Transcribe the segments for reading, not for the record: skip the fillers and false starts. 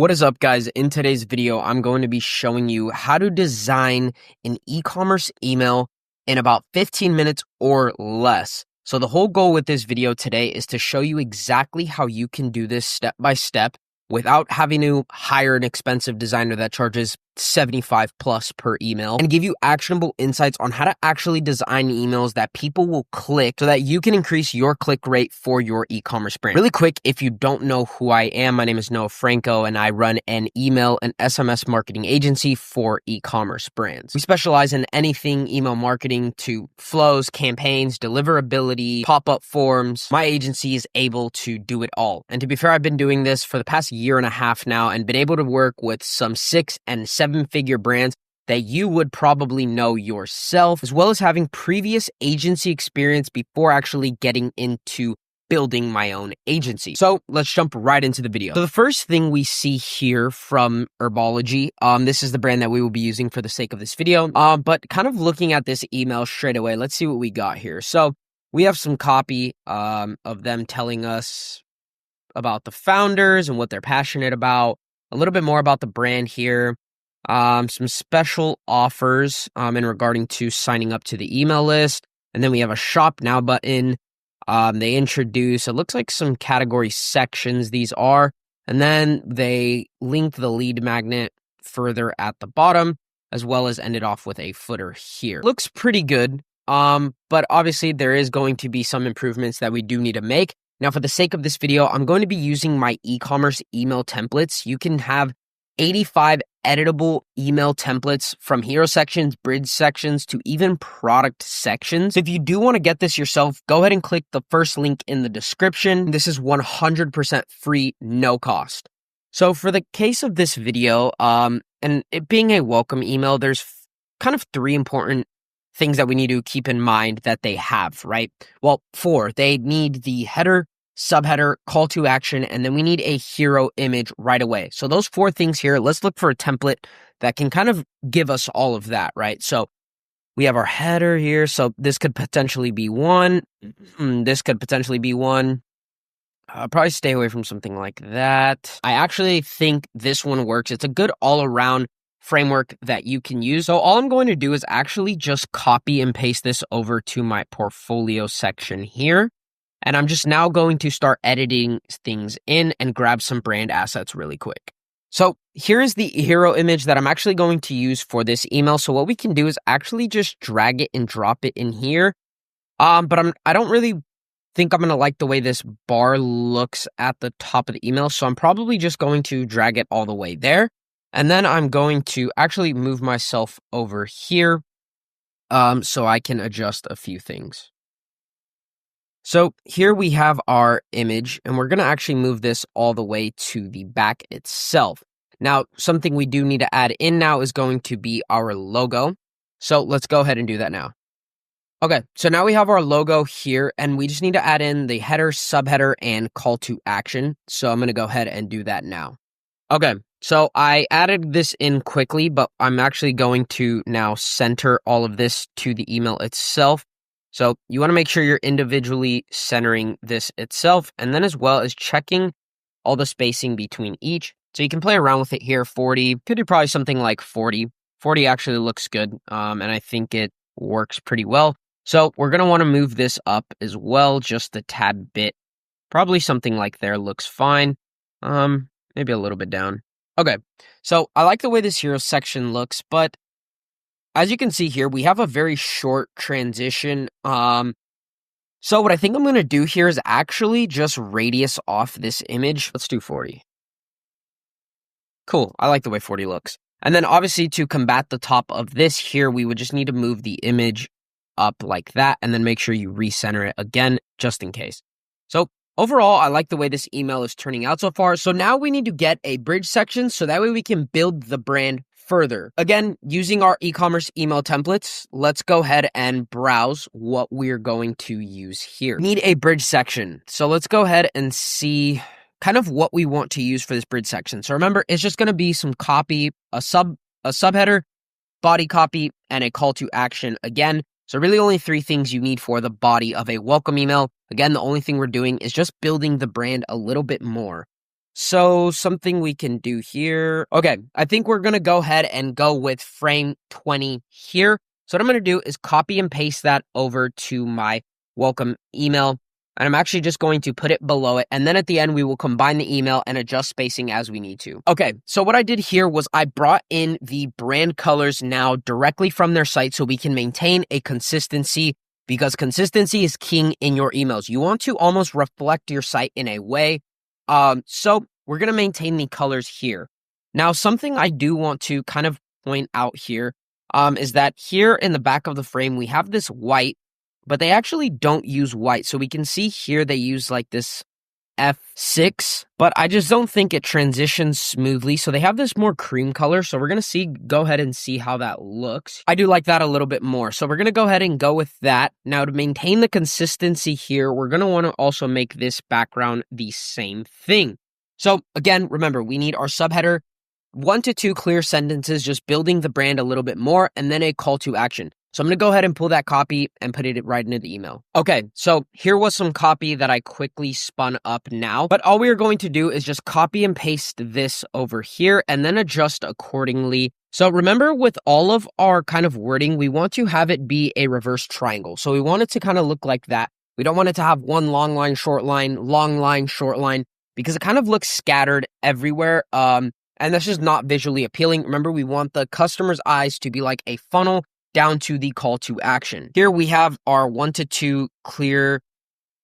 What is up, guys? In today's video, I'm going to be showing you how to design an e-commerce email in about 15 minutes or less. So the whole goal with this video today is to show you exactly how you can do this step by step without having to hire an expensive designer that charges $75 plus per email, and give you actionable insights on how to actually design emails that people will click so that you can increase your click rate for your e-commerce brand. Really quick, if you don't know who I am, my name is Noah Franco and I run an email and SMS marketing agency for e-commerce brands. We specialize in anything email marketing to flows, campaigns, deliverability, pop-up forms. My agency is able to do it all. And to be fair, I've been doing this for the past year and a half now and been able to work with some 6- and 7-figure brands that you would probably know yourself, as well as having previous agency experience before actually getting into building my own agency. So let's jump right into the video. So the first thing we see here from Herbology, this is the brand that we will be using for the sake of this video, but kind of looking at this email straight away, let's see what we got here. So we have some copy of them telling us about the founders and what they're passionate about, a little bit more about the brand here, some special offers in regarding to signing up to the email list, and then we have a shop now button. They introduce, it looks like some category sections these are, and then they link the lead magnet further at the bottom, as well as ended off with a footer here. Looks pretty good, but obviously there is going to be some improvements that we do need to make. Now, for the sake of this video, I'm going to be using my e-commerce email templates. You can have 85 editable email templates from hero sections, bridge sections, to even product sections. If you do want to get this yourself, go ahead and click the first link in the description. This is 100% free, no cost. So for the case of this video, and it being a welcome email, there's kind of 3 important things that we need to keep in mind that they have, right? Well, 4, they need the header, subheader, call to action, and then we need a hero image right away. So those 4 things here, let's look for a template that can kind of give us all of that, right? So we have our header here. So this could potentially be one. This could potentially be one. Probably stay away from something like that. I actually think this one works. It's a good all-around framework that you can use. So all I'm going to do is actually just copy and paste this over to my portfolio section here. And I'm just now going to start editing things in and grab some brand assets really quick. So here is the hero image that I'm actually going to use for this email. So what we can do is actually just drag it and drop it in here. But I don't really think I'm going to like the way this bar looks at the top of the email. So I'm probably just going to drag it all the way there. And then I'm going to actually move myself over here so I can adjust a few things. So here we have our image, and we're going to actually move this all the way to the back itself. Now, something we do need to add in now is going to be our logo. So let's go ahead and do that now. Okay, so now we have our logo here, and we just need to add in the header, subheader, and call to action. So I'm going to go ahead and do that now. Okay, so I added this in quickly, but I'm actually going to now center all of this to the email itself. So you want to make sure you're individually centering this itself, and then as well as checking all the spacing between each. So you can play around with it here. 40, could do probably something like 40. 40 actually looks good, and I think it works pretty well. So we're going to want to move this up as well, just a tad bit. Probably something like there looks fine. Maybe a little bit down. Okay, so I like the way this hero section looks, but as you can see here, we have a very short transition. So what I think I'm going to do here is actually just radius off this image. Let's do 40. Cool. I like the way 40 looks. And then obviously to combat the top of this here, we would just need to move the image up like that and then make sure you recenter it again, just in case. So overall, I like the way this email is turning out so far. So now we need to get a bridge section so that way we can build the brand further. Again, using our e-commerce email templates, let's go ahead and browse what we're going to use here. We need a bridge section. So let's go ahead and see kind of what we want to use for this bridge section. So remember, it's just going to be some copy, a subheader, body copy, and a call to action again. So really only 3 things you need for the body of a welcome email. Again, the only thing we're doing is just building the brand a little bit more. So something we can do here. Okay, I think we're going to go ahead and go with frame 20 here. So what I'm going to do is copy and paste that over to my welcome email. And I'm actually just going to put it below it. And then at the end, we will combine the email and adjust spacing as we need to. Okay, so what I did here was I brought in the brand colors now directly from their site so we can maintain a consistency, because consistency is king in your emails. You want to almost reflect your site in a way. So we're going to maintain the colors here. Now, something I do want to kind of point out here is that here in the back of the frame, we have this white, but they actually don't use white. So we can see here they use like this F6, but I just don't think it transitions smoothly. So they have this more cream color. So we're going to go ahead and see how that looks. I do like that a little bit more. So we're going to go ahead and go with that. Now to maintain the consistency here, we're going to want to also make this background the same thing. So again, remember, we need our subheader, 1 to 2 clear sentences, just building the brand a little bit more, and then a call to action. So I'm going to go ahead and pull that copy and put it right into the email. Okay, so here was some copy that I quickly spun up now, but all we are going to do is just copy and paste this over here and then adjust accordingly. So remember, with all of our kind of wording, we want to have it be a reverse triangle. So we want it to kind of look like that. We don't want it to have one long line, short line, short line, because it kind of looks scattered everywhere. And that's just not visually appealing. Remember, we want the customer's eyes to be like a funnel down to the call to action. Here we have our 1 to 2 clear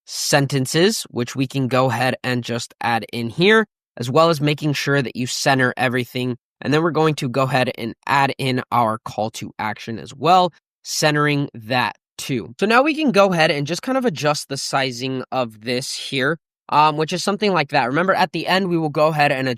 sentences, which we can go ahead and just add in here, as well as making sure that you center everything. And then we're going to go ahead and add in our call to action as well, centering that too. So now we can go ahead and just kind of adjust the sizing of this here. Which is something like that. Remember, at the end, we will go ahead and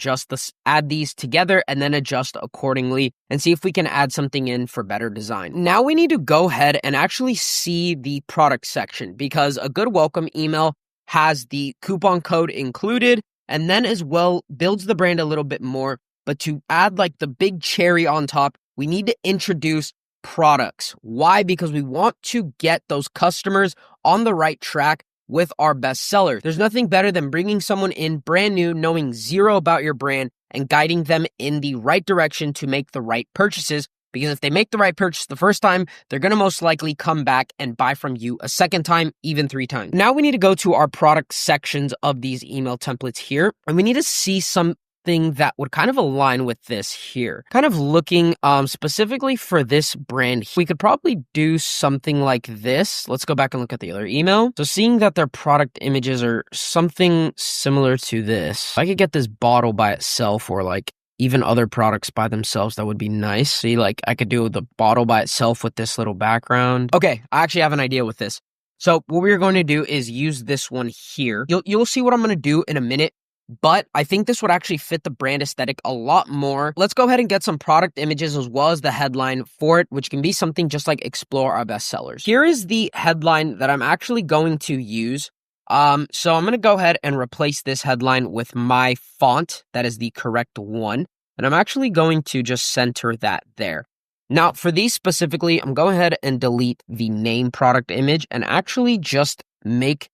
add these together and then adjust accordingly and see if we can add something in for better design. Now we need to go ahead and actually see the product section, because a good welcome email has the coupon code included and then as well builds the brand a little bit more. But to add like the big cherry on top, we need to introduce products. Why? Because we want to get those customers on the right track with our best sellers. There's nothing better than bringing someone in brand new, knowing zero about your brand, and guiding them in the right direction to make the right purchases. Because if they make the right purchase the first time, they're going to most likely come back and buy from you a second time, even 3 times. Now we need to go to our product sections of these email templates here, and we need to see something that would kind of align with this here. Kind of looking specifically for this brand, we could probably do something like this. Let's go back and look at the other email. So seeing that their product images are something similar to this, I could get this bottle by itself, or like even other products by themselves. That would be nice. See, like I could do the bottle by itself with this little background. Okay, I actually have an idea with this. So what we're going to do is use this one here. You'll see what I'm going to do in a minute, but I think this would actually fit the brand aesthetic a lot more. Let's go ahead and get some product images as well as the headline for it, which can be something just like explore our best sellers. Here is the headline that I'm actually going to use. So I'm going to go ahead and replace this headline with my font. That is the correct one. And I'm actually going to just center that there. Now for these specifically, I'm going ahead and delete the name product image and actually just make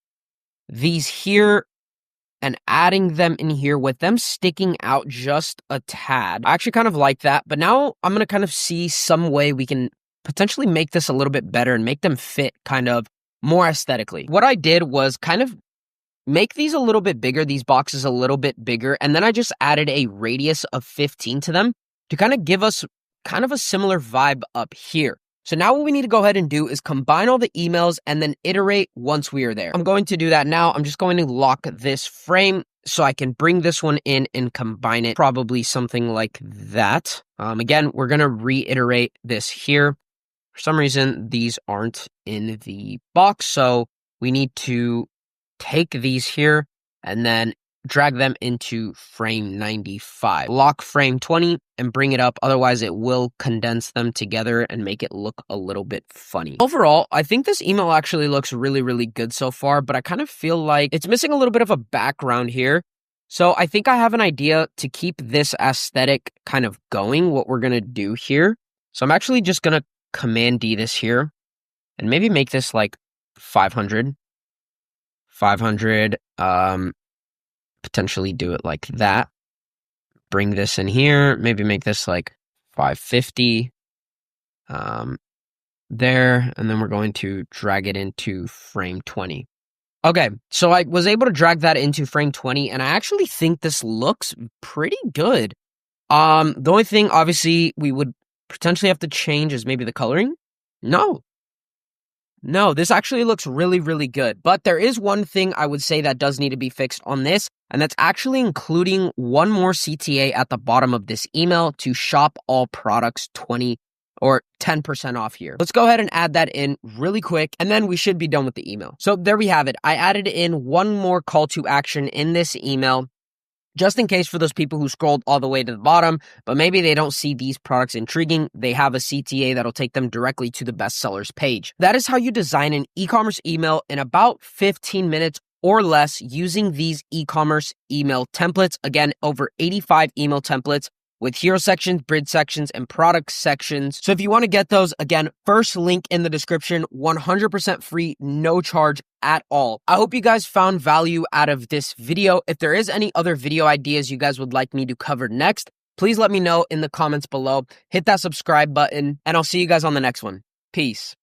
these here and adding them in here with them sticking out just a tad. I actually kind of like that, but now I'm going to kind of see some way we can potentially make this a little bit better and make them fit kind of more aesthetically. What I did was kind of make these a little bit bigger, these boxes a little bit bigger, and then I just added a radius of 15 to them to kind of give us kind of a similar vibe up here. So now what we need to go ahead and do is combine all the emails and then iterate once we are there. I'm going to do that now. I'm just going to lock this frame so I can bring this one in and combine it. Probably something like that. Again, we're going to reiterate this here. For some reason, these aren't in the box. So we need to take these here and then drag them into frame 95. Lock frame 20 and bring it up. Otherwise, it will condense them together and make it look a little bit funny. Overall, I think this email actually looks really, really good so far, but I kind of feel like it's missing a little bit of a background here. So I think I have an idea to keep this aesthetic kind of going, what we're going to do here. So I'm actually just going to Command D this here and maybe make this like 500. potentially do it like that. Bring this in here, maybe make this like 550 there, and then we're going to drag it into frame 20. Okay, so I was able to drag that into frame 20, and I actually think this looks pretty good. The only thing, obviously, we would potentially have to change is maybe the coloring. No, this actually looks really, really good. But there is one thing I would say that does need to be fixed on this, and that's actually including one more CTA at the bottom of this email to shop all products 20 or 10% off here. Let's go ahead and add that in really quick, and then we should be done with the email. So there we have it. I added in one more call to action in this email, just in case for those people who scrolled all the way to the bottom, but maybe they don't see these products intriguing, they have a CTA that'll take them directly to the bestsellers page. That is how you design an e-commerce email in about 15 minutes or less using these e-commerce email templates. Again, over 85 email templates with hero sections, bridge sections, and product sections. So if you want to get those, again, first link in the description, 100% free, no charge at all. I hope you guys found value out of this video. If there is any other video ideas you guys would like me to cover next, please let me know in the comments below. Hit that subscribe button, and I'll see you guys on the next one. Peace.